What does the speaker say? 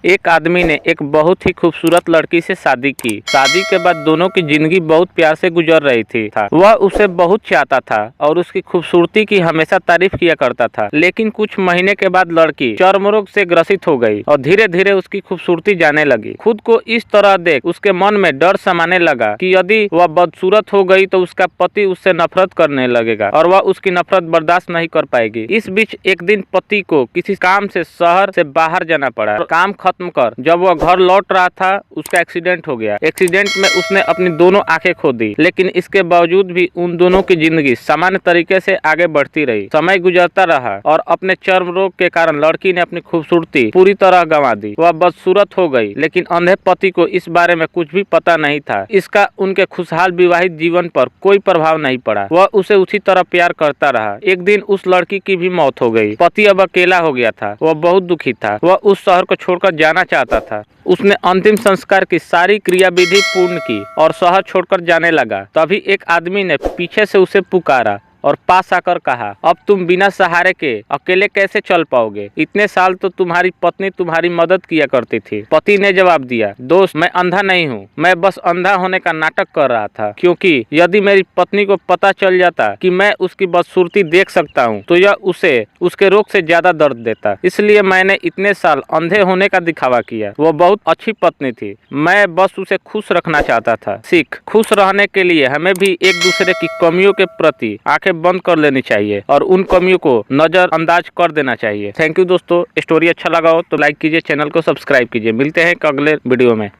एक आदमी ने एक बहुत ही खूबसूरत लड़की से शादी की। शादी के बाद दोनों की जिंदगी बहुत प्यार से गुजर रही थी। वह उसे बहुत चाहता था और उसकी खूबसूरती की हमेशा तारीफ किया करता था। लेकिन कुछ महीने के बाद लड़की चर्म रोग से ग्रसित हो गई और धीरे धीरे उसकी खूबसूरती जाने लगी। खुद को इस तरह देख उसके मन में डर समाने लगा कि यदि वह बदसूरत हो गई तो उसका पति उससे नफरत करने लगेगा और वह उसकी नफरत बर्दाश्त नहीं कर पाएगी। इस बीच एक दिन पति को किसी काम से शहर से बाहर जाना पड़ा। काम खत्म कर जब वह घर लौट रहा था उसका एक्सीडेंट हो गया। एक्सीडेंट में उसने अपनी दोनों आंखें खो दी, लेकिन इसके बावजूद भी उन दोनों की जिंदगी सामान्य तरीके से आगे बढ़ती रही। समय गुजरता रहा और अपने चर्म रोग के कारण लड़की ने अपनी खूबसूरती पूरी तरह गंवा दी। वह बदसूरत हो गई, लेकिन अंधे पति को इस बारे में कुछ भी पता नहीं था। इसका उनके खुशहाल विवाहित जीवन पर कोई प्रभाव नहीं पड़ा। वह उसे उसी तरह प्यार करता रहा। एक दिन उस लड़की की भी मौत हो गई। पति अब अकेला हो गया था। वह बहुत दुखी था। वह उस शहर को छोड़कर जाना चाहता था। उसने अंतिम संस्कार की सारी क्रियाविधि पूर्ण की और शहर छोड़कर जाने लगा। तभी एक आदमी ने पीछे से उसे पुकारा और पास आकर कहा, अब तुम बिना सहारे के अकेले कैसे चल पाओगे? इतने साल तो तुम्हारी पत्नी तुम्हारी मदद किया करती थी। पति ने जवाब दिया, दोस्त मैं अंधा नहीं हूँ, मैं बस अंधा होने का नाटक कर रहा था, क्योंकि यदि मेरी पत्नी को पता चल जाता कि मैं उसकी बदसूरती देख सकता हूँ तो यह उसे उसके रोग से ज्यादा दर्द देता। इसलिए मैंने इतने साल अंधे होने का दिखावा किया। वो बहुत अच्छी पत्नी थी, मैं बस उसे खुश रखना चाहता था। सीख, खुश रहने के लिए हमें भी एक दूसरे की कमियों के प्रति आंखें बंद कर लेनी चाहिए और उन कमियों को नजरअंदाज कर देना चाहिए। थैंक यू दोस्तों, स्टोरी अच्छा लगा हो तो लाइक कीजिए, चैनल को सब्सक्राइब कीजिए। मिलते हैं अगले वीडियो में।